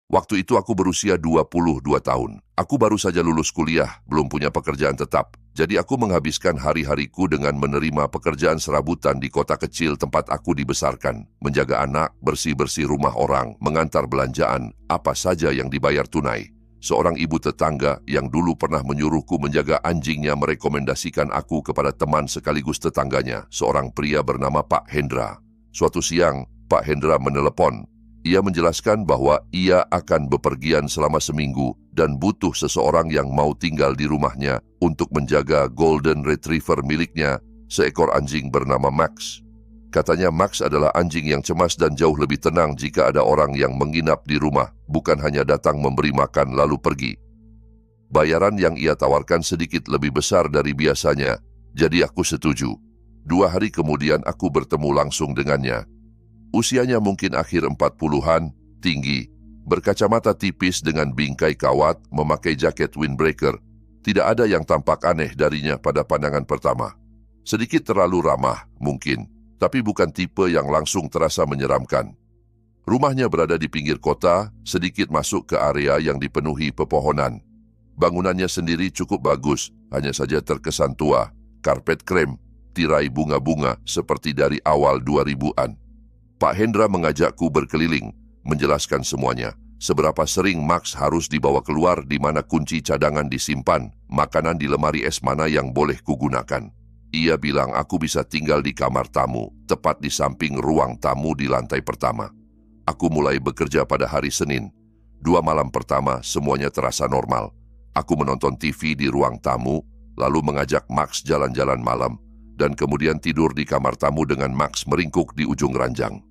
Waktu itu aku berusia 22 tahun. Aku baru saja lulus kuliah, belum punya pekerjaan tetap. Jadi aku menghabiskan hari-hariku dengan menerima pekerjaan serabutan di kota kecil tempat aku dibesarkan. Menjaga anak, bersih-bersih rumah orang, mengantar belanjaan, apa saja yang dibayar tunai. Seorang ibu tetangga yang dulu pernah menyuruhku menjaga anjingnya merekomendasikan aku kepada teman sekaligus tetangganya, seorang pria bernama Pak Hendra. Suatu siang, Pak Hendra menelepon. Ia menjelaskan bahwa ia akan bepergian selama seminggu dan butuh seseorang yang mau tinggal di rumahnya untuk menjaga Golden Retriever miliknya, seekor anjing bernama Max. Katanya Max adalah anjing yang cemas dan jauh lebih tenang jika ada orang yang menginap di rumah, bukan hanya datang memberi makan lalu pergi. Bayaran yang ia tawarkan sedikit lebih besar dari biasanya, jadi aku setuju. 2 hari kemudian aku bertemu langsung dengannya. Usianya mungkin akhir 40-an, tinggi, berkacamata tipis dengan bingkai kawat, memakai jaket windbreaker. Tidak ada yang tampak aneh darinya pada pandangan pertama. Sedikit terlalu ramah, mungkin, tapi bukan tipe yang langsung terasa menyeramkan. Rumahnya berada di pinggir kota, sedikit masuk ke area yang dipenuhi pepohonan. Bangunannya sendiri cukup bagus, hanya saja terkesan tua, karpet krem, tirai bunga-bunga seperti dari awal 2000-an. Pak Hendra mengajakku berkeliling, menjelaskan semuanya. Seberapa sering Max harus dibawa keluar, di mana kunci cadangan disimpan, makanan di lemari es mana yang boleh kugunakan. Ia bilang aku bisa tinggal di kamar tamu, tepat di samping ruang tamu di lantai pertama. Aku mulai bekerja pada hari Senin. 2 malam pertama semuanya terasa normal. Aku menonton TV di ruang tamu, lalu mengajak Max jalan-jalan malam, dan kemudian tidur di kamar tamu dengan Max meringkuk di ujung ranjang.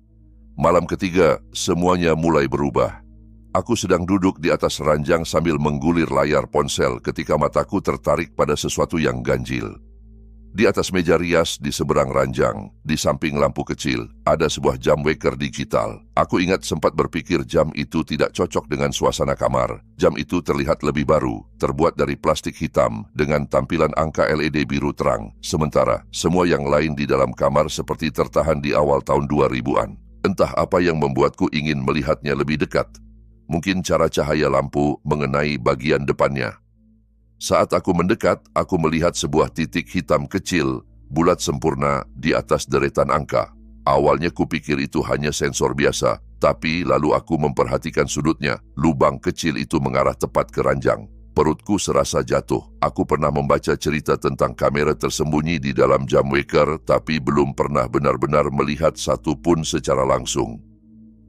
Malam ketiga, semuanya mulai berubah. Aku sedang duduk di atas ranjang sambil menggulir layar ponsel ketika mataku tertarik pada sesuatu yang ganjil. Di atas meja rias di seberang ranjang, di samping lampu kecil, ada sebuah jam waker digital. Aku ingat sempat berpikir jam itu tidak cocok dengan suasana kamar. Jam itu terlihat lebih baru, terbuat dari plastik hitam dengan tampilan angka LED biru terang. Sementara, semua yang lain di dalam kamar seperti tertahan di awal tahun 2000-an. Entah apa yang membuatku ingin melihatnya lebih dekat. Mungkin cara cahaya lampu mengenai bagian depannya. Saat aku mendekat, aku melihat sebuah titik hitam kecil, bulat sempurna di atas deretan angka. Awalnya kupikir itu hanya sensor biasa, tapi lalu aku memperhatikan sudutnya. Lubang kecil itu mengarah tepat ke ranjang. Perutku serasa jatuh. Aku pernah membaca cerita tentang kamera tersembunyi di dalam jam waker, tapi belum pernah benar-benar melihat satu pun secara langsung.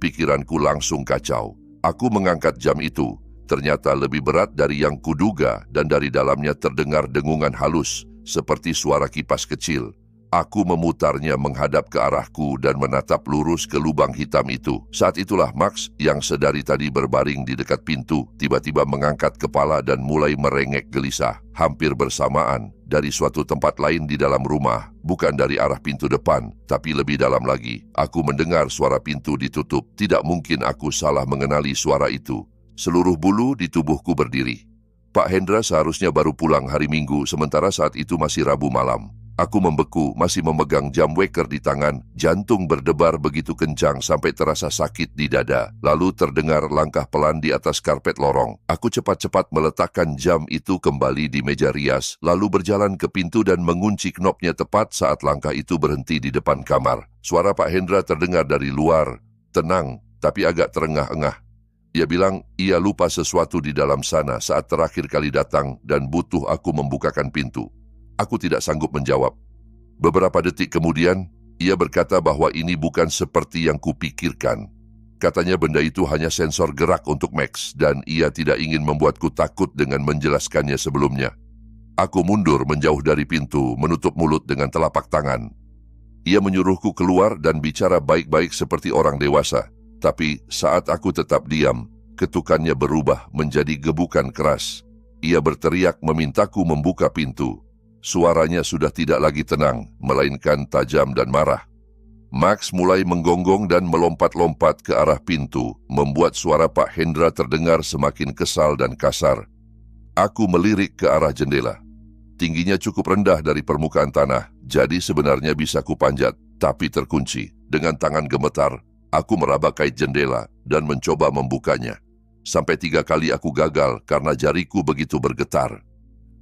Pikiranku langsung kacau. Aku mengangkat jam itu. Ternyata lebih berat dari yang kuduga, dan dari dalamnya terdengar dengungan halus, seperti suara kipas kecil. Aku memutarnya menghadap ke arahku dan menatap lurus ke lubang hitam itu. Saat itulah Max, yang sedari tadi berbaring di dekat pintu, tiba-tiba mengangkat kepala dan mulai merengek gelisah. Hampir bersamaan, dari suatu tempat lain di dalam rumah, bukan dari arah pintu depan, tapi lebih dalam lagi, aku mendengar suara pintu ditutup. Tidak mungkin aku salah mengenali suara itu. Seluruh bulu di tubuhku berdiri. Pak Hendra seharusnya baru pulang hari Minggu, sementara saat itu masih Rabu malam. Aku membeku, masih memegang jam waker di tangan, jantung berdebar begitu kencang sampai terasa sakit di dada. Lalu terdengar langkah pelan di atas karpet lorong. Aku cepat-cepat meletakkan jam itu kembali di meja rias, lalu berjalan ke pintu dan mengunci knopnya tepat saat langkah itu berhenti di depan kamar. Suara Pak Hendra terdengar dari luar, tenang, tapi agak terengah-engah. Ia bilang ia lupa sesuatu di dalam sana saat terakhir kali datang dan butuh aku membukakan pintu. Aku tidak sanggup menjawab. Beberapa detik kemudian, ia berkata bahwa ini bukan seperti yang kupikirkan. Katanya benda itu hanya sensor gerak untuk Max, dan ia tidak ingin membuatku takut dengan menjelaskannya sebelumnya. Aku mundur menjauh dari pintu, menutup mulut dengan telapak tangan. Ia menyuruhku keluar dan bicara baik-baik seperti orang dewasa. Tapi saat aku tetap diam, ketukannya berubah menjadi gebukan keras. Ia berteriak memintaku membuka pintu. Suaranya sudah tidak lagi tenang, melainkan tajam dan marah. Max mulai menggonggong dan melompat-lompat ke arah pintu, membuat suara Pak Hendra terdengar semakin kesal dan kasar. Aku melirik ke arah jendela. Tingginya cukup rendah dari permukaan tanah, jadi sebenarnya bisa kupanjat, tapi terkunci. Dengan tangan gemetar, aku meraba kait jendela dan mencoba membukanya. Sampai 3 kali aku gagal karena jariku begitu bergetar.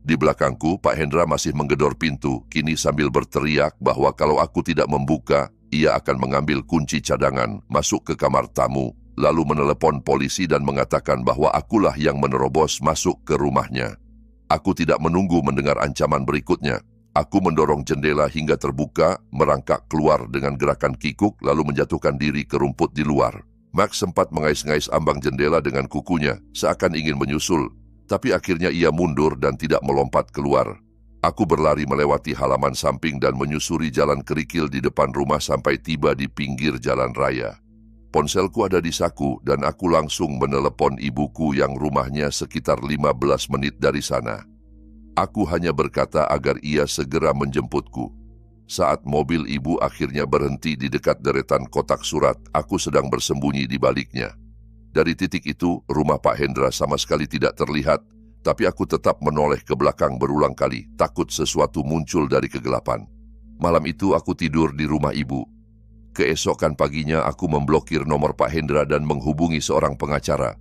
Di belakangku, Pak Hendra masih menggedor pintu, kini sambil berteriak bahwa kalau aku tidak membuka, ia akan mengambil kunci cadangan, masuk ke kamar tamu, lalu menelepon polisi dan mengatakan bahwa akulah yang menerobos masuk ke rumahnya. Aku tidak menunggu mendengar ancaman berikutnya. Aku mendorong jendela hingga terbuka, merangkak keluar dengan gerakan kikuk lalu menjatuhkan diri ke rumput di luar. Max sempat mengais-ngais ambang jendela dengan kukunya, seakan ingin menyusul, tapi akhirnya ia mundur dan tidak melompat keluar. Aku berlari melewati halaman samping dan menyusuri jalan kerikil di depan rumah sampai tiba di pinggir jalan raya. Ponselku ada di saku dan aku langsung menelepon ibuku yang rumahnya sekitar 15 menit dari sana. Aku hanya berkata agar ia segera menjemputku. Saat mobil ibu akhirnya berhenti di dekat deretan kotak surat, aku sedang bersembunyi di baliknya. Dari titik itu, rumah Pak Hendra sama sekali tidak terlihat, tapi aku tetap menoleh ke belakang berulang kali, takut sesuatu muncul dari kegelapan. Malam itu aku tidur di rumah ibu. Keesokan paginya aku memblokir nomor Pak Hendra dan menghubungi seorang pengacara.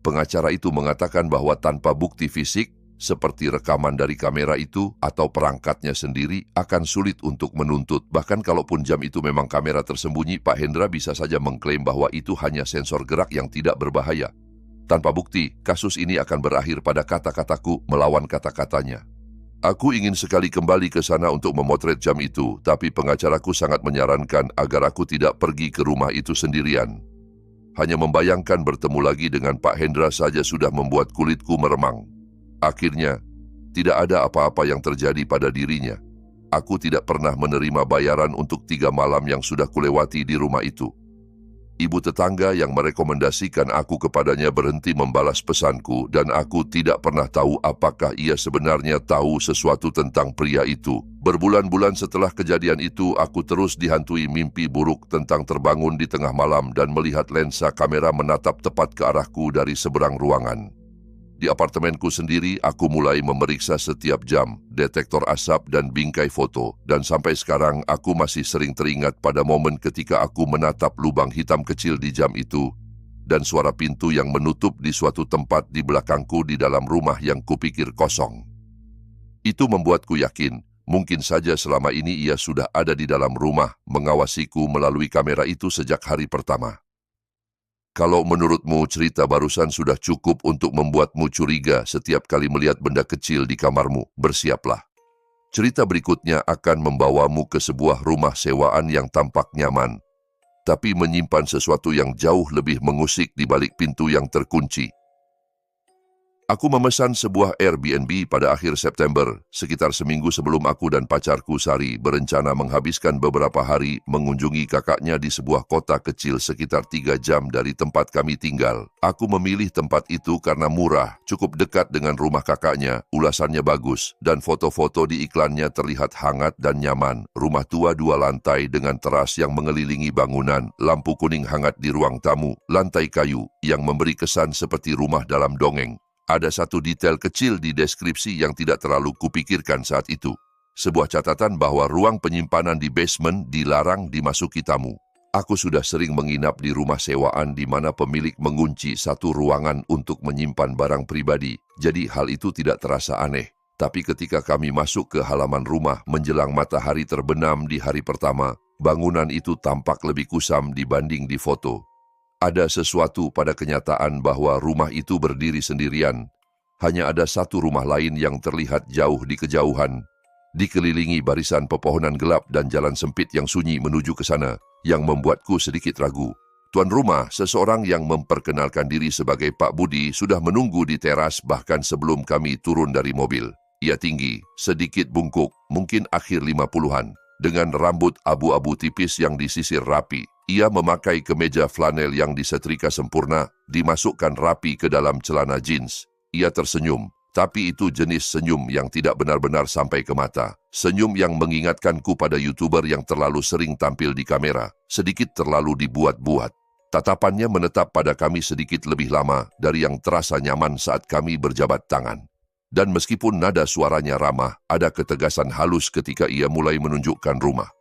Pengacara itu mengatakan bahwa tanpa bukti fisik, seperti rekaman dari kamera itu atau perangkatnya sendiri, akan sulit untuk menuntut. Bahkan kalaupun jam itu memang kamera tersembunyi, Pak Hendra bisa saja mengklaim bahwa itu hanya sensor gerak yang tidak berbahaya. Tanpa bukti, kasus ini akan berakhir pada kata-kataku melawan kata-katanya. Aku ingin sekali kembali ke sana untuk memotret jam itu, tapi pengacaraku sangat menyarankan agar aku tidak pergi ke rumah itu sendirian. Hanya membayangkan bertemu lagi dengan Pak Hendra saja sudah membuat kulitku meremang. Akhirnya, tidak ada apa-apa yang terjadi pada dirinya. Aku tidak pernah menerima bayaran untuk 3 malam yang sudah kulewati di rumah itu. Ibu tetangga yang merekomendasikan aku kepadanya berhenti membalas pesanku dan aku tidak pernah tahu apakah ia sebenarnya tahu sesuatu tentang pria itu. Berbulan-bulan setelah kejadian itu, aku terus dihantui mimpi buruk tentang terbangun di tengah malam dan melihat lensa kamera menatap tepat ke arahku dari seberang ruangan. Di apartemenku sendiri, aku mulai memeriksa setiap jam, detektor asap dan bingkai foto, dan sampai sekarang aku masih sering teringat pada momen ketika aku menatap lubang hitam kecil di jam itu, dan suara pintu yang menutup di suatu tempat di belakangku di dalam rumah yang kupikir kosong. Itu membuatku yakin, mungkin saja selama ini ia sudah ada di dalam rumah, mengawasiku melalui kamera itu sejak hari pertama. Kalau menurutmu cerita barusan sudah cukup untuk membuatmu curiga setiap kali melihat benda kecil di kamarmu, bersiaplah. Cerita berikutnya akan membawamu ke sebuah rumah sewaan yang tampak nyaman, tapi menyimpan sesuatu yang jauh lebih mengusik di balik pintu yang terkunci. Aku memesan sebuah Airbnb pada akhir September, sekitar seminggu sebelum aku dan pacarku Sari berencana menghabiskan beberapa hari mengunjungi kakaknya di sebuah kota kecil sekitar 3 jam dari tempat kami tinggal. Aku memilih tempat itu karena murah, cukup dekat dengan rumah kakaknya, ulasannya bagus, dan foto-foto di iklannya terlihat hangat dan nyaman. Rumah tua 2 lantai dengan teras yang mengelilingi bangunan, lampu kuning hangat di ruang tamu, lantai kayu yang memberi kesan seperti rumah dalam dongeng. Ada satu detail kecil di deskripsi yang tidak terlalu kupikirkan saat itu. Sebuah catatan bahwa ruang penyimpanan di basement dilarang dimasuki tamu. Aku sudah sering menginap di rumah sewaan di mana pemilik mengunci satu ruangan untuk menyimpan barang pribadi, jadi hal itu tidak terasa aneh. Tapi ketika kami masuk ke halaman rumah menjelang matahari terbenam di hari pertama, bangunan itu tampak lebih kusam dibanding di foto. Ada sesuatu pada kenyataan bahwa rumah itu berdiri sendirian. Hanya ada satu rumah lain yang terlihat jauh di kejauhan, dikelilingi barisan pepohonan gelap dan jalan sempit yang sunyi menuju ke sana, yang membuatku sedikit ragu. Tuan rumah, seseorang yang memperkenalkan diri sebagai Pak Budi, sudah menunggu di teras bahkan sebelum kami turun dari mobil. Ia tinggi, sedikit bungkuk, mungkin akhir 50-an, dengan rambut abu-abu tipis yang disisir rapi. Ia memakai kemeja flanel yang disetrika sempurna, dimasukkan rapi ke dalam celana jeans. Ia tersenyum, tapi itu jenis senyum yang tidak benar-benar sampai ke mata. Senyum yang mengingatkanku pada YouTuber yang terlalu sering tampil di kamera, sedikit terlalu dibuat-buat. Tatapannya menetap pada kami sedikit lebih lama dari yang terasa nyaman saat kami berjabat tangan. Dan meskipun nada suaranya ramah, ada ketegasan halus ketika ia mulai menunjukkan rumah.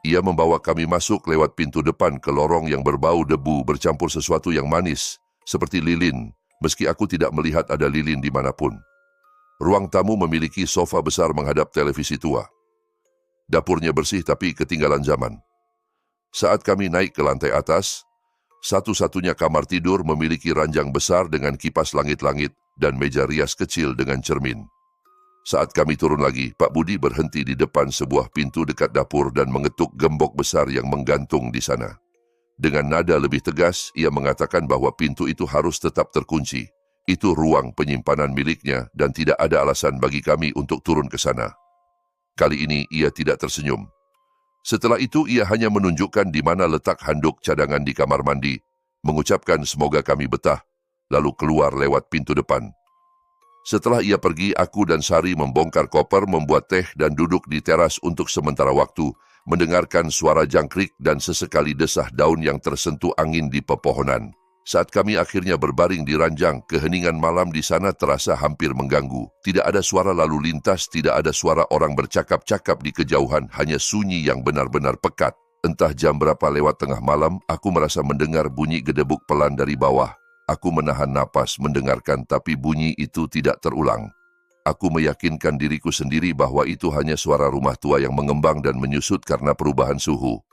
Ia membawa kami masuk lewat pintu depan ke lorong yang berbau debu bercampur sesuatu yang manis, seperti lilin, meski aku tidak melihat ada lilin dimanapun. Ruang tamu memiliki sofa besar menghadap televisi tua. Dapurnya bersih tapi ketinggalan zaman. Saat kami naik ke lantai atas, satu-satunya kamar tidur memiliki ranjang besar dengan kipas langit-langit dan meja rias kecil dengan cermin. Saat kami turun lagi, Pak Budi berhenti di depan sebuah pintu dekat dapur dan mengetuk gembok besar yang menggantung di sana. Dengan nada lebih tegas, ia mengatakan bahwa pintu itu harus tetap terkunci. Itu ruang penyimpanan miliknya dan tidak ada alasan bagi kami untuk turun ke sana. Kali ini ia tidak tersenyum. Setelah itu ia hanya menunjukkan di mana letak handuk cadangan di kamar mandi, mengucapkan semoga kami betah, lalu keluar lewat pintu depan. Setelah ia pergi, aku dan Sari membongkar koper, membuat teh dan duduk di teras untuk sementara waktu, mendengarkan suara jangkrik dan sesekali desah daun yang tersentuh angin di pepohonan. Saat kami akhirnya berbaring di ranjang, keheningan malam di sana terasa hampir mengganggu. Tidak ada suara lalu lintas, tidak ada suara orang bercakap-cakap di kejauhan, hanya sunyi yang benar-benar pekat. Entah jam berapa lewat tengah malam, aku merasa mendengar bunyi gedebuk pelan dari bawah. Aku menahan napas mendengarkan, tapi bunyi itu tidak terulang. Aku meyakinkan diriku sendiri bahwa itu hanya suara rumah tua yang mengembang dan menyusut karena perubahan suhu.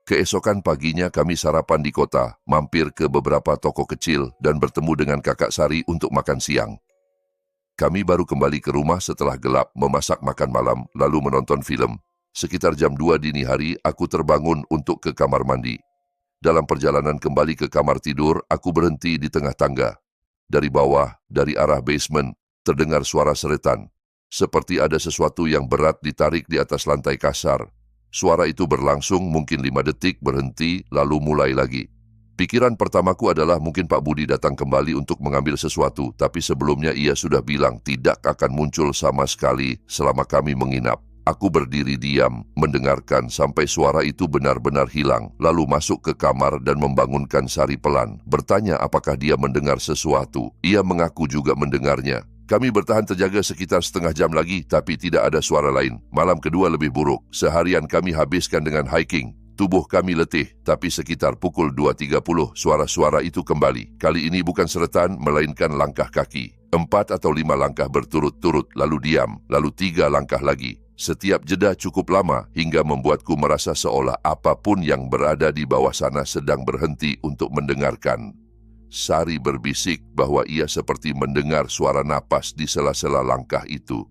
Keesokan paginya kami sarapan di kota, mampir ke beberapa toko kecil dan bertemu dengan kakak Sari untuk makan siang. Kami baru kembali ke rumah setelah gelap, memasak makan malam, lalu menonton film. Sekitar jam 2 dini hari, aku terbangun untuk ke kamar mandi. Dalam perjalanan kembali ke kamar tidur, aku berhenti di tengah tangga. Dari bawah, dari arah basement, terdengar suara seretan. Seperti ada sesuatu yang berat ditarik di atas lantai kasar. Suara itu berlangsung mungkin 5 detik, berhenti, lalu mulai lagi. Pikiran pertamaku adalah mungkin Pak Budi datang kembali untuk mengambil sesuatu, tapi sebelumnya ia sudah bilang tidak akan muncul sama sekali selama kami menginap. Aku berdiri diam, mendengarkan sampai suara itu benar-benar hilang, lalu masuk ke kamar dan membangunkan Sari pelan, bertanya apakah dia mendengar sesuatu. Ia mengaku juga mendengarnya. Kami bertahan terjaga sekitar setengah jam lagi, tapi tidak ada suara lain. Malam kedua lebih buruk. Seharian kami habiskan dengan hiking. Tubuh kami letih, tapi sekitar pukul 2.30 suara-suara itu kembali. Kali ini bukan seretan, melainkan langkah kaki. 4 atau 5 langkah berturut-turut, lalu diam, lalu 3 langkah lagi. Setiap jeda cukup lama hingga membuatku merasa seolah apapun yang berada di bawah sana sedang berhenti untuk mendengarkan. Sari berbisik bahwa ia seperti mendengar suara napas di sela-sela langkah itu.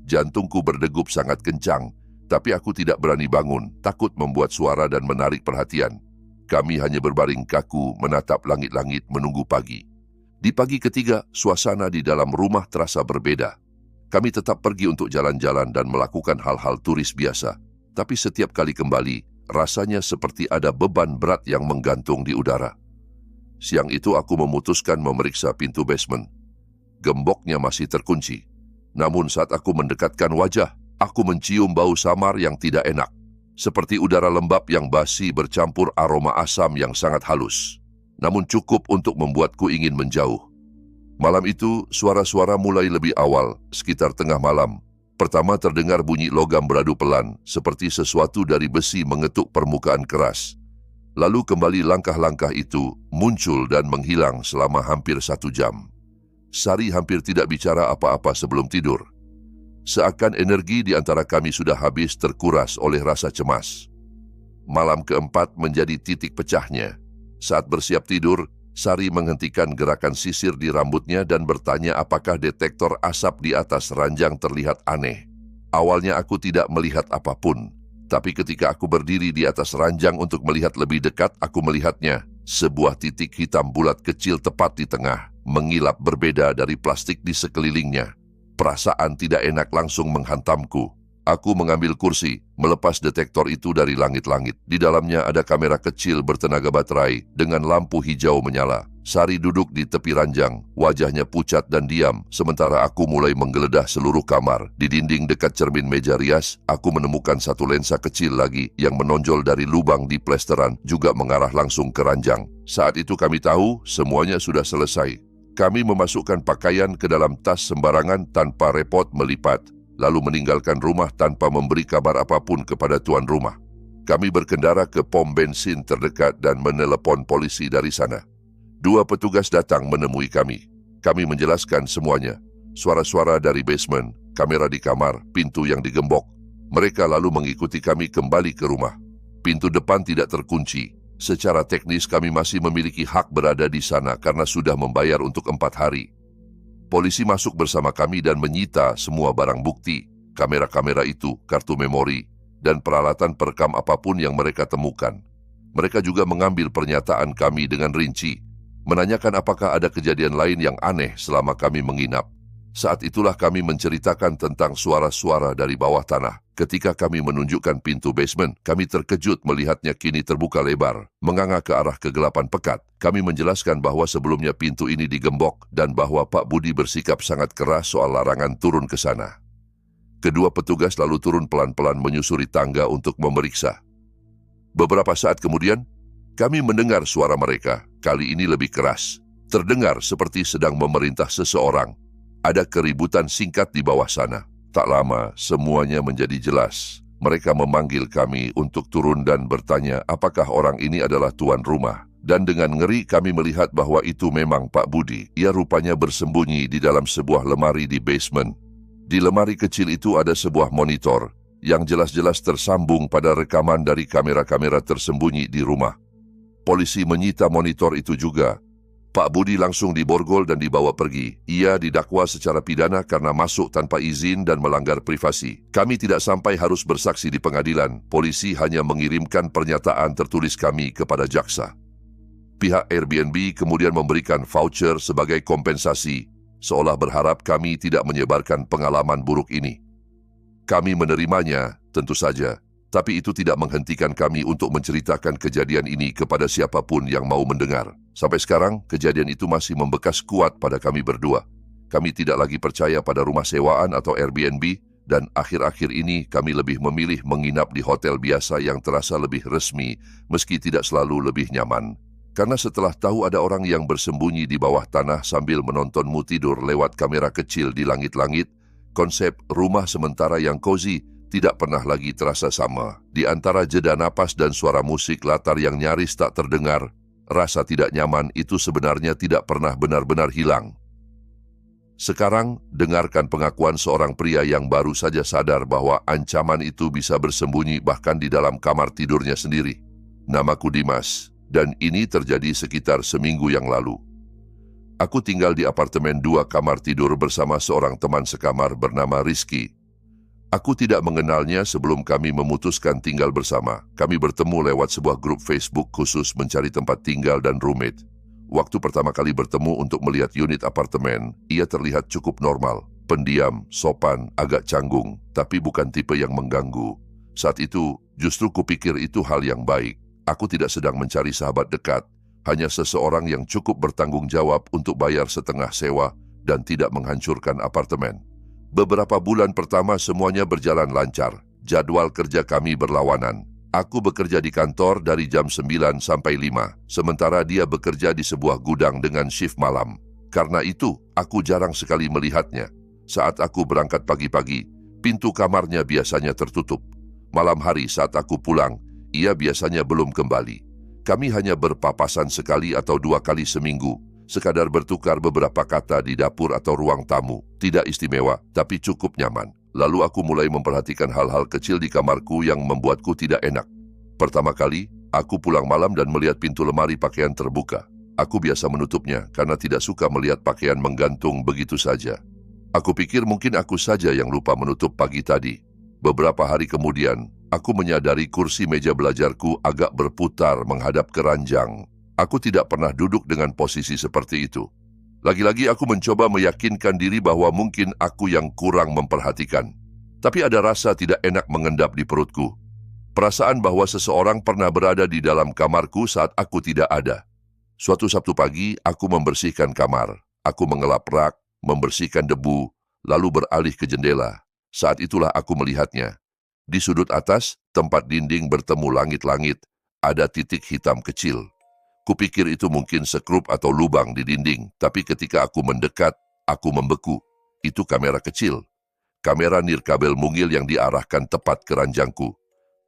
Jantungku berdegup sangat kencang, tapi aku tidak berani bangun, takut membuat suara dan menarik perhatian. Kami hanya berbaring kaku, menatap langit-langit menunggu pagi. Di pagi ketiga, suasana di dalam rumah terasa berbeda. Kami tetap pergi untuk jalan-jalan dan melakukan hal-hal turis biasa. Tapi setiap kali kembali, rasanya seperti ada beban berat yang menggantung di udara. Siang itu aku memutuskan memeriksa pintu basement. Gemboknya masih terkunci. Namun saat aku mendekatkan wajah, aku mencium bau samar yang tidak enak. Seperti udara lembab yang basi bercampur aroma asam yang sangat halus. Namun cukup untuk membuatku ingin menjauh. Malam itu, suara-suara mulai lebih awal, sekitar tengah malam. Pertama terdengar bunyi logam beradu pelan, seperti sesuatu dari besi mengetuk permukaan keras. Lalu kembali langkah-langkah itu, muncul dan menghilang selama hampir 1 jam. Sari hampir tidak bicara apa-apa sebelum tidur. Seakan energi di antara kami sudah habis terkuras oleh rasa cemas. Malam keempat menjadi titik pecahnya. Saat bersiap tidur, Sari menghentikan gerakan sisir di rambutnya dan bertanya apakah detektor asap di atas ranjang terlihat aneh. Awalnya aku tidak melihat apapun, tapi ketika aku berdiri di atas ranjang untuk melihat lebih dekat, aku melihatnya. Sebuah titik hitam bulat kecil tepat di tengah, mengilap berbeda dari plastik di sekelilingnya. Perasaan tidak enak langsung menghantamku. Aku mengambil kursi, melepas detektor itu dari langit-langit. Di dalamnya ada kamera kecil bertenaga baterai dengan lampu hijau menyala. Sari duduk di tepi ranjang, wajahnya pucat dan diam, sementara aku mulai menggeledah seluruh kamar. Di dinding dekat cermin meja rias, aku menemukan satu lensa kecil lagi yang menonjol dari lubang di plesteran, juga mengarah langsung ke ranjang. Saat itu kami tahu semuanya sudah selesai. Kami memasukkan pakaian ke dalam tas sembarangan tanpa repot melipat, lalu meninggalkan rumah tanpa memberi kabar apapun kepada tuan rumah. Kami berkendara ke pom bensin terdekat dan menelepon polisi dari sana. 2 petugas datang menemui kami. Kami menjelaskan semuanya. Suara-suara dari basement, kamera di kamar, pintu yang digembok. Mereka lalu mengikuti kami kembali ke rumah. Pintu depan tidak terkunci. Secara teknis kami masih memiliki hak berada di sana karena sudah membayar untuk 4 hari. Polisi masuk bersama kami dan menyita semua barang bukti, kamera-kamera itu, kartu memori, dan peralatan perekam apapun yang mereka temukan. Mereka juga mengambil pernyataan kami dengan rinci, menanyakan apakah ada kejadian lain yang aneh selama kami menginap. Saat itulah kami menceritakan tentang suara-suara dari bawah tanah. Ketika kami menunjukkan pintu basement, kami terkejut melihatnya kini terbuka lebar, menganga ke arah kegelapan pekat. Kami menjelaskan bahwa sebelumnya pintu ini digembok dan bahwa Pak Budi bersikap sangat keras soal larangan turun ke sana. Kedua petugas lalu turun pelan-pelan menyusuri tangga untuk memeriksa. Beberapa saat kemudian, kami mendengar suara mereka, kali ini lebih keras. Terdengar seperti sedang memerintah seseorang. Ada keributan singkat di bawah sana. Tak lama, semuanya menjadi jelas. Mereka memanggil kami untuk turun dan bertanya apakah orang ini adalah tuan rumah. Dan dengan ngeri kami melihat bahwa itu memang Pak Budi. Ia rupanya bersembunyi di dalam sebuah lemari di basement. Di lemari kecil itu ada sebuah monitor yang jelas-jelas tersambung pada rekaman dari kamera-kamera tersembunyi di rumah. Polisi menyita monitor itu juga. Pak Budi langsung diborgol dan dibawa pergi. Ia didakwa secara pidana karena masuk tanpa izin dan melanggar privasi. Kami tidak sampai harus bersaksi di pengadilan. Polisi hanya mengirimkan pernyataan tertulis kami kepada jaksa. Pihak Airbnb kemudian memberikan voucher sebagai kompensasi, seolah berharap kami tidak menyebarkan pengalaman buruk ini. Kami menerimanya, tentu saja. Tapi itu tidak menghentikan kami untuk menceritakan kejadian ini kepada siapapun yang mau mendengar. Sampai sekarang, kejadian itu masih membekas kuat pada kami berdua. Kami tidak lagi percaya pada rumah sewaan atau Airbnb, dan akhir-akhir ini kami lebih memilih menginap di hotel biasa yang terasa lebih resmi, meski tidak selalu lebih nyaman. Karena setelah tahu ada orang yang bersembunyi di bawah tanah sambil menontonmu tidur lewat kamera kecil di langit-langit, konsep rumah sementara yang cozy tidak pernah lagi terasa sama. Di antara jeda napas dan suara musik latar yang nyaris tak terdengar, rasa tidak nyaman itu sebenarnya tidak pernah benar-benar hilang. Sekarang, dengarkan pengakuan seorang pria yang baru saja sadar bahwa ancaman itu bisa bersembunyi bahkan di dalam kamar tidurnya sendiri. Namaku Dimas, dan ini terjadi sekitar seminggu yang lalu. Aku tinggal di apartemen 2 kamar tidur bersama seorang teman sekamar bernama Rizky. Aku tidak mengenalnya sebelum kami memutuskan tinggal bersama. Kami bertemu lewat sebuah grup Facebook khusus mencari tempat tinggal dan roommate. Waktu pertama kali bertemu untuk melihat unit apartemen, ia terlihat cukup normal, pendiam, sopan, agak canggung, tapi bukan tipe yang mengganggu. Saat itu, justru kupikir itu hal yang baik. Aku tidak sedang mencari sahabat dekat, hanya seseorang yang cukup bertanggung jawab untuk bayar setengah sewa dan tidak menghancurkan apartemen. Beberapa bulan pertama semuanya berjalan lancar. Jadwal kerja kami berlawanan. Aku bekerja di kantor dari jam 9 sampai 5, sementara dia bekerja di sebuah gudang dengan shift malam. Karena itu, aku jarang sekali melihatnya. Saat aku berangkat pagi-pagi, pintu kamarnya biasanya tertutup. Malam hari saat aku pulang, ia biasanya belum kembali. Kami hanya berpapasan sekali atau 2 kali seminggu, sekadar bertukar beberapa kata di dapur atau ruang tamu. Tidak istimewa, tapi cukup nyaman. Lalu aku mulai memperhatikan hal-hal kecil di kamarku yang membuatku tidak enak. Pertama kali, aku pulang malam dan melihat pintu lemari pakaian terbuka. Aku biasa menutupnya karena tidak suka melihat pakaian menggantung begitu saja. Aku pikir mungkin aku saja yang lupa menutup pagi tadi. Beberapa hari kemudian, aku menyadari kursi meja belajarku agak berputar menghadap ke ranjang. Aku tidak pernah duduk dengan posisi seperti itu. Lagi-lagi aku mencoba meyakinkan diri bahwa mungkin aku yang kurang memperhatikan. Tapi ada rasa tidak enak mengendap di perutku. Perasaan bahwa seseorang pernah berada di dalam kamarku saat aku tidak ada. Suatu Sabtu pagi, aku membersihkan kamar. Aku mengelap rak, membersihkan debu, lalu beralih ke jendela. Saat itulah aku melihatnya. Di sudut atas, tempat dinding bertemu langit-langit, ada titik hitam kecil. Kupikir itu mungkin sekrup atau lubang di dinding, tapi ketika aku mendekat, aku membeku. Itu kamera kecil. Kamera nirkabel mungil yang diarahkan tepat ke ranjangku.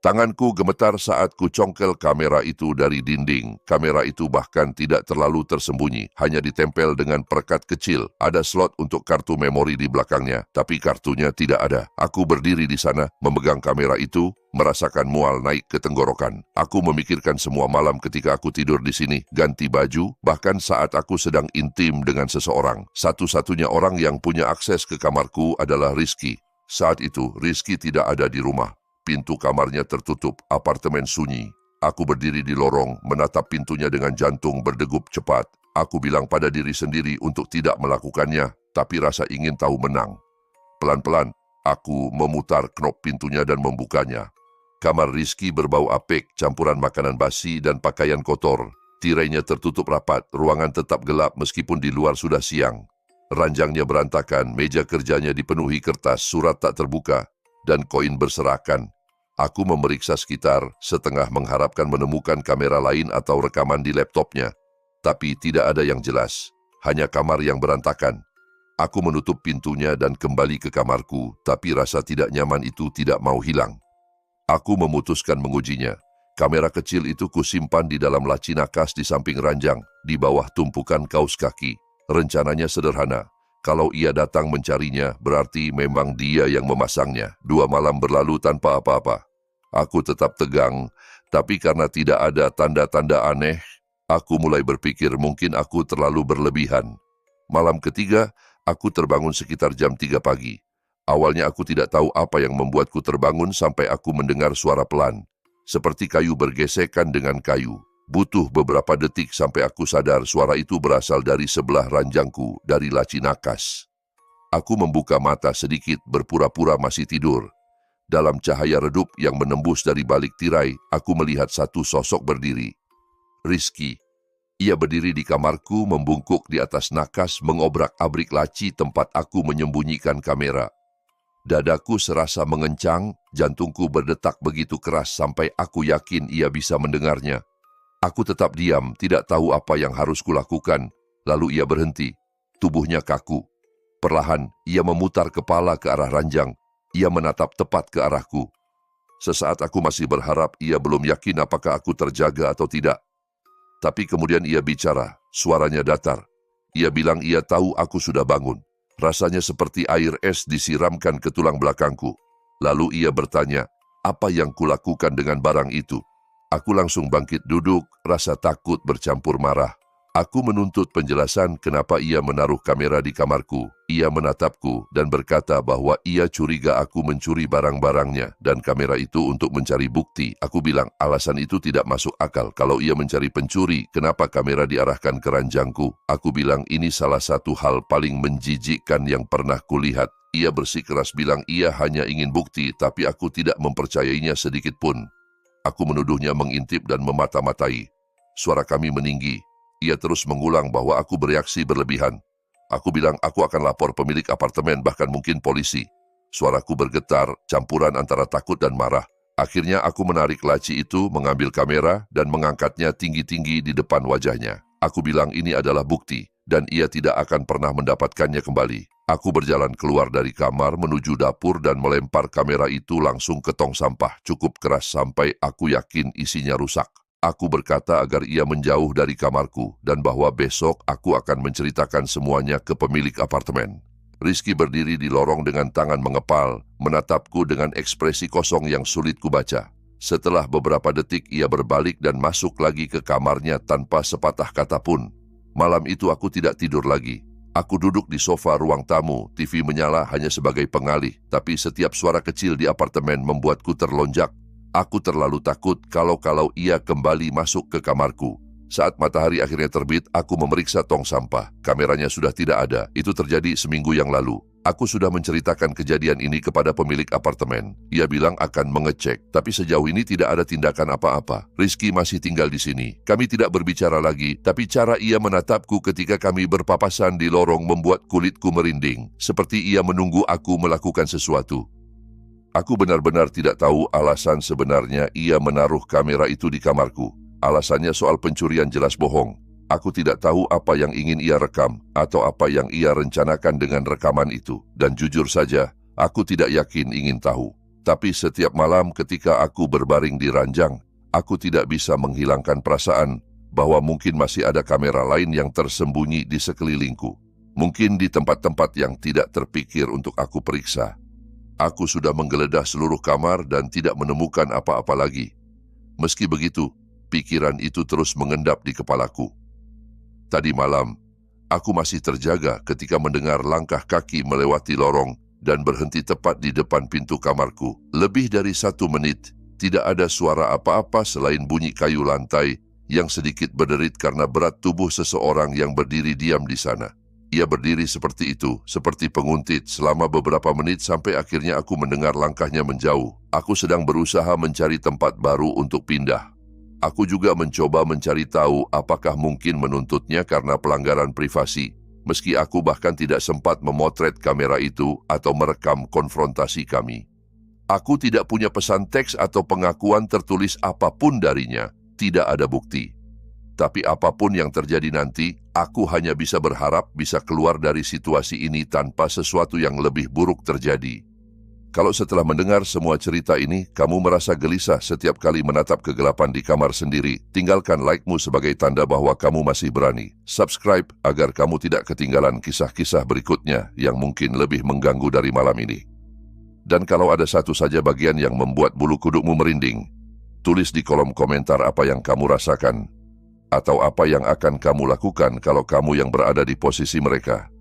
Tanganku gemetar saat ku congkel kamera itu dari dinding. Kamera itu bahkan tidak terlalu tersembunyi, hanya ditempel dengan perekat kecil. Ada slot untuk kartu memori di belakangnya, tapi kartunya tidak ada. Aku berdiri di sana, memegang kamera itu, merasakan mual naik ke tenggorokan. Aku memikirkan semua malam ketika aku tidur di sini, ganti baju, bahkan saat aku sedang intim dengan seseorang. Satu-satunya orang yang punya akses ke kamarku adalah Rizky. Saat itu, Rizky tidak ada di rumah. Pintu kamarnya tertutup, apartemen sunyi. Aku berdiri di lorong, menatap pintunya dengan jantung berdegup cepat. Aku bilang pada diri sendiri untuk tidak melakukannya, tapi rasa ingin tahu menang. Pelan-pelan, aku memutar knop pintunya dan membukanya. Kamar Rizky berbau apek, campuran makanan basi dan pakaian kotor. Tirainya tertutup rapat, ruangan tetap gelap meskipun di luar sudah siang. Ranjangnya berantakan, meja kerjanya dipenuhi kertas, surat tak terbuka, dan koin berserakan. Aku memeriksa sekitar, setengah mengharapkan menemukan kamera lain atau rekaman di laptopnya. Tapi tidak ada yang jelas, hanya kamar yang berantakan. Aku menutup pintunya dan kembali ke kamarku, tapi rasa tidak nyaman itu tidak mau hilang. Aku memutuskan mengujinya. Kamera kecil itu kusimpan di dalam laci nakas di samping ranjang, di bawah tumpukan kaos kaki. Rencananya sederhana. Kalau ia datang mencarinya, berarti memang dia yang memasangnya. 2 malam berlalu tanpa apa-apa. Aku tetap tegang, tapi karena tidak ada tanda-tanda aneh, aku mulai berpikir mungkin aku terlalu berlebihan. Malam ketiga, aku terbangun sekitar jam 3 pagi. Awalnya aku tidak tahu apa yang membuatku terbangun sampai aku mendengar suara pelan, seperti kayu bergesekan dengan kayu. Butuh beberapa detik sampai aku sadar suara itu berasal dari sebelah ranjangku, dari laci nakas. Aku membuka mata sedikit, berpura-pura masih tidur. Dalam cahaya redup yang menembus dari balik tirai, aku melihat satu sosok berdiri. Rizky. Ia berdiri di kamarku, membungkuk di atas nakas, mengobrak-abrik laci tempat aku menyembunyikan kamera. Dadaku serasa mengencang, jantungku berdetak begitu keras sampai aku yakin ia bisa mendengarnya. Aku tetap diam, tidak tahu apa yang harus kulakukan. Lalu ia berhenti. Tubuhnya kaku. Perlahan, ia memutar kepala ke arah ranjang. Ia menatap tepat ke arahku. Sesaat aku masih berharap ia belum yakin apakah aku terjaga atau tidak. Tapi kemudian ia bicara, suaranya datar. Ia bilang ia tahu aku sudah bangun. Rasanya seperti air es disiramkan ke tulang belakangku. Lalu ia bertanya, apa yang kulakukan dengan barang itu? Aku langsung bangkit duduk, rasa takut bercampur marah. Aku menuntut penjelasan kenapa ia menaruh kamera di kamarku. Ia menatapku dan berkata bahwa ia curiga aku mencuri barang-barangnya dan kamera itu untuk mencari bukti. Aku bilang alasan itu tidak masuk akal. Kalau ia mencari pencuri, kenapa kamera diarahkan ke ranjangku? Aku bilang ini salah satu hal paling menjijikkan yang pernah kulihat. Ia bersikeras bilang ia hanya ingin bukti, tapi aku tidak mempercayainya sedikit pun. Aku menuduhnya mengintip dan memata-matai. Suara kami meninggi. Ia terus mengulang bahwa aku bereaksi berlebihan. Aku bilang aku akan lapor pemilik apartemen, bahkan mungkin polisi. Suaraku bergetar, campuran antara takut dan marah. Akhirnya aku menarik laci itu, mengambil kamera, dan mengangkatnya tinggi-tinggi di depan wajahnya. Aku bilang ini adalah bukti, dan ia tidak akan pernah mendapatkannya kembali. Aku berjalan keluar dari kamar menuju dapur dan melempar kamera itu langsung ke tong sampah, cukup keras sampai aku yakin isinya rusak. Aku berkata agar ia menjauh dari kamarku dan bahwa besok aku akan menceritakan semuanya ke pemilik apartemen. Rizky berdiri di lorong dengan tangan mengepal, menatapku dengan ekspresi kosong yang sulit kubaca. Setelah beberapa detik ia berbalik dan masuk lagi ke kamarnya tanpa sepatah kata pun. Malam itu aku tidak tidur lagi. Aku duduk di sofa ruang tamu, TV menyala hanya sebagai pengalih, tapi setiap suara kecil di apartemen membuatku terlonjak. Aku terlalu takut kalau ia kembali masuk ke kamarku. Saat matahari akhirnya terbit, aku memeriksa tong sampah. Kameranya sudah tidak ada. Itu terjadi seminggu yang lalu. Aku sudah menceritakan kejadian ini kepada pemilik apartemen. Ia bilang akan mengecek, tapi sejauh ini tidak ada tindakan apa-apa. Rizky masih tinggal di sini. Kami tidak berbicara lagi, tapi cara ia menatapku ketika kami berpapasan di lorong membuat kulitku merinding, seperti ia menunggu aku melakukan sesuatu. Aku benar-benar tidak tahu alasan sebenarnya ia menaruh kamera itu di kamarku. Alasannya soal pencurian jelas bohong. Aku tidak tahu apa yang ingin ia rekam atau apa yang ia rencanakan dengan rekaman itu. Dan jujur saja, aku tidak yakin ingin tahu. Tapi setiap malam ketika aku berbaring di ranjang, aku tidak bisa menghilangkan perasaan bahwa mungkin masih ada kamera lain yang tersembunyi di sekelilingku. Mungkin di tempat-tempat yang tidak terpikir untuk aku periksa. Aku sudah menggeledah seluruh kamar dan tidak menemukan apa-apa lagi. Meski begitu, pikiran itu terus mengendap di kepalaku. Tadi malam, aku masih terjaga ketika mendengar langkah kaki melewati lorong dan berhenti tepat di depan pintu kamarku. Lebih dari 1 menit, tidak ada suara apa-apa selain bunyi kayu lantai yang sedikit berderit karena berat tubuh seseorang yang berdiri diam di sana. Ia berdiri seperti itu, seperti penguntit selama beberapa menit sampai akhirnya aku mendengar langkahnya menjauh. Aku sedang berusaha mencari tempat baru untuk pindah. Aku juga mencoba mencari tahu apakah mungkin menuntutnya karena pelanggaran privasi, meski aku bahkan tidak sempat memotret kamera itu atau merekam konfrontasi kami. Aku tidak punya pesan teks atau pengakuan tertulis apapun darinya, tidak ada bukti. Tapi apapun yang terjadi nanti, aku hanya bisa berharap bisa keluar dari situasi ini tanpa sesuatu yang lebih buruk terjadi. Kalau setelah mendengar semua cerita ini, kamu merasa gelisah setiap kali menatap kegelapan di kamar sendiri, tinggalkan like-mu sebagai tanda bahwa kamu masih berani. Subscribe agar kamu tidak ketinggalan kisah-kisah berikutnya yang mungkin lebih mengganggu dari malam ini. Dan kalau ada satu saja bagian yang membuat bulu kudukmu merinding, tulis di kolom komentar apa yang kamu rasakan. Atau apa yang akan kamu lakukan kalau kamu yang berada di posisi mereka.